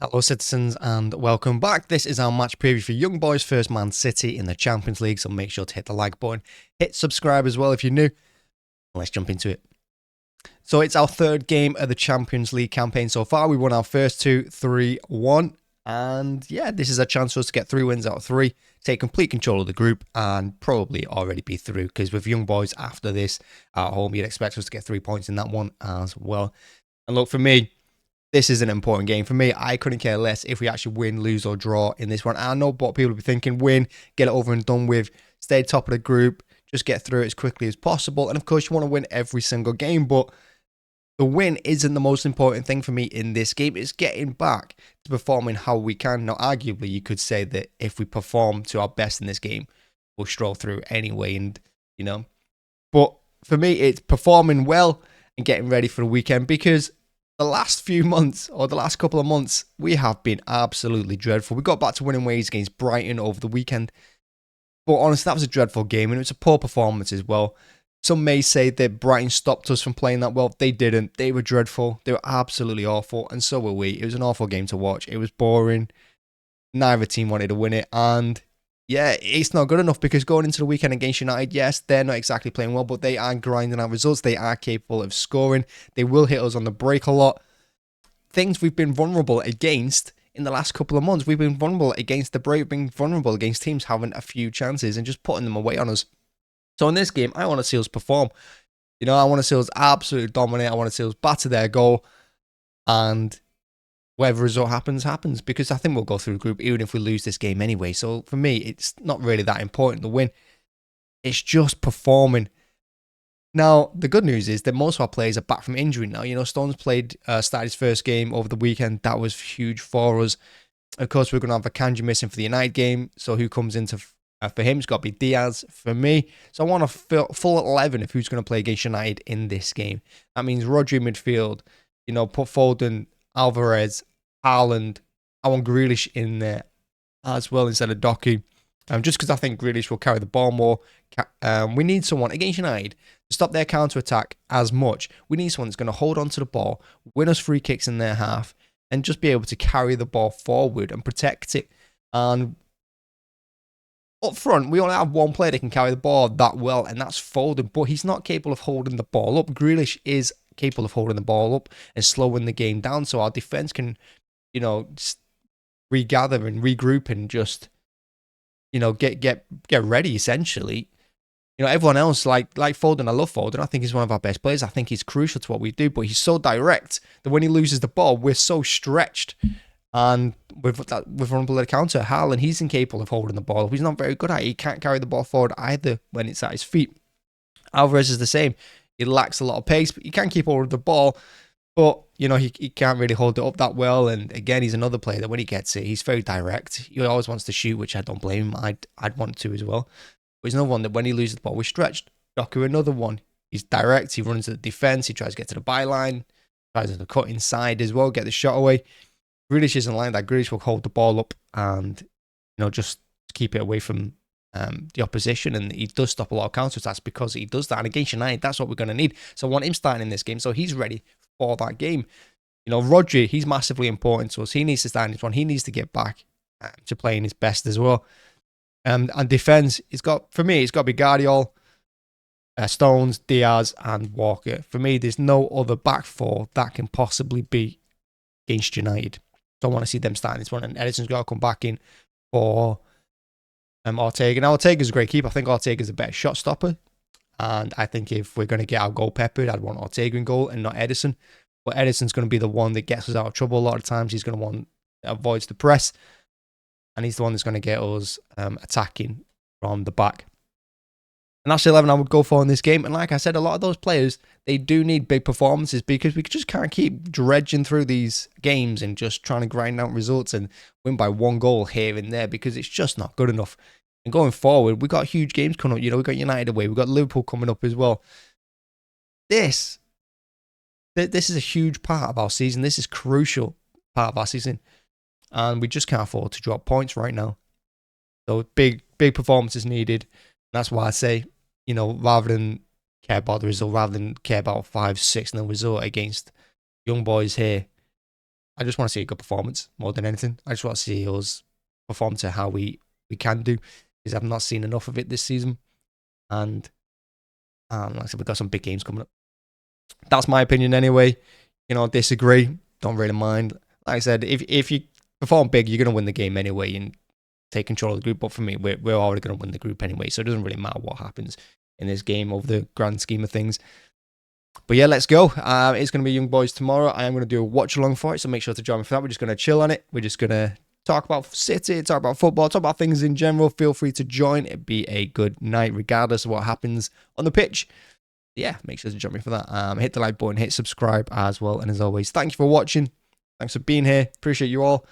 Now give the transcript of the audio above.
Hello citizens and welcome back. This is our match preview for Young Boys First Man City in the Champions League, so make sure to hit the like button, hit subscribe as well if you're new. Let's jump into it. So it's our third game of the Champions League campaign so far. We won our first two 3-1, and yeah, this is a chance for us to get 3 wins out of 3, take complete control of the group and probably already be through, because with Young Boys after this at home, you'd expect us to get 3 points in that one as well. And look, for me, this is an important game. For me, I couldn't care less if we actually win, lose, or draw in this one. I know what people will be thinking: win, get it over and done with, stay top of the group, just get through it as quickly as possible. And of course, you want to win every single game, but the win isn't the most important thing for me in this game. It's getting back to performing how we can. Now, arguably, you could say that if we perform to our best in this game, we'll stroll through anyway. And, but for me, it's performing well and getting ready for the weekend, because the last few months, or the last couple of months, we have been absolutely dreadful. We got back to winning ways against Brighton over the weekend, but honestly, that was a dreadful game, and it was a poor performance as well. Some may say that Brighton stopped us from playing that well. They didn't. They were dreadful. They were absolutely awful, and so were we. It was an awful game to watch. It was boring. Neither team wanted to win it, and yeah, it's not good enough, because going into the weekend against United, yes, they're not exactly playing well, but they are grinding out results. They are capable of scoring. They will hit us on the break a lot. Things we've been vulnerable against in the last couple of months. We've been vulnerable against the break, been vulnerable against teams having a few chances and just putting them away on us. So in this game, I want to see us perform. I want to see us absolutely dominate. I want to see us batter their goal, and whatever result happens, happens, because I think we'll go through the group even if we lose this game anyway. So for me, it's not really that important to win. It's just performing. Now, the good news is that most of our players are back from injury now. Stones started his first game over the weekend. That was huge for us. Of course, we're going to have Akanji missing for the United game. So who comes into for him? It's got to be Diaz for me. So I want a full 11 of who's going to play against United in this game. That means Rodri midfield, put Foden, Alvarez, Haaland. I want Grealish in there as well instead of Doku. Just because I think Grealish will carry the ball more. We need someone against United to stop their counter-attack as much. We need someone that's going to hold on to the ball, win us free kicks in their half, and just be able to carry the ball forward and protect it. And up front, we only have one player that can carry the ball that well, and that's Foden, but he's not capable of holding the ball up. Grealish is capable of holding the ball up and slowing the game down, so our defense can, regather and regroup and just, get ready, essentially. Everyone else, like Foden, I love Foden. I think he's one of our best players. I think he's crucial to what we do, but he's so direct that when he loses the ball, we're so stretched. And with vulnerable at counter, Haaland, he's incapable of holding the ball. He's not very good at it. He can't carry the ball forward either when it's at his feet. Alvarez is the same. He lacks a lot of pace, but he can keep hold of the ball. But, he can't really hold it up that well. And again, he's another player that when he gets it, he's very direct. He always wants to shoot, which I don't blame him. I'd want to as well. But he's another one that when he loses the ball, we're stretched. Doku, another one. He's direct. He runs to the defense. He tries to get to the byline. Tries to cut inside as well, get the shot away. Grealish isn't like that. Grealish will hold the ball up and, just keep it away from the opposition. And he does stop a lot of counterattacks because he does that. And against United, that's what we're going to need. So I want him starting in this game so he's ready for that game. Rodri, he's massively important to us. He needs to start in this one. He needs to get back to playing his best as well. And defense, for me, it's got to be Guardiola, Stones, Diaz, and Walker. For me, there's no other back four that can possibly be against United. So I want to see them starting this one. And Edison's got to come back in for Ortega. Now, Ortega's a great keeper. I think Ortega's a better shot stopper. And I think if we're going to get our goal peppered, I'd want Ortega in goal and not Edison. But Edison's going to be the one that gets us out of trouble a lot of times. He's going to avoid the press. And he's the one that's going to get us attacking from the back. And that's the 11 I would go for in this game. And like I said, a lot of those players, they do need big performances, because we just can't keep dredging through these games and just trying to grind out results and win by one goal here and there, because it's just not good enough. And going forward, we've got huge games coming up. We've got United away. We've got Liverpool coming up as well. This is a huge part of our season. This is a crucial part of our season. And we just can't afford to drop points right now. So big performances needed. That's why I say, rather than care about the result, rather than care about 5-6-0 result against Young Boys here, I just want to see a good performance more than anything. I just want to see us perform to how we can do, because I've not seen enough of it this season. And like I said, we've got some big games coming up. That's my opinion anyway. Disagree, don't really mind. Like I said, if you perform big, you're going to win the game anyway and take control of the group. But for me, we're already going to win the group anyway, so it doesn't really matter what happens in this game over the grand scheme of things. But yeah, let's go. It's going to be Young Boys tomorrow. I am going to do a watch along for it, so make sure to join me for that. We're just going to chill on it. We're just going to talk about City, talk about football, talk about things in general. Feel free to join. It'd be a good night regardless of what happens on the pitch. Yeah, make sure to join me for that. Hit the like button, hit subscribe as well. And as always, thank you for watching. Thanks for being here. Appreciate you all.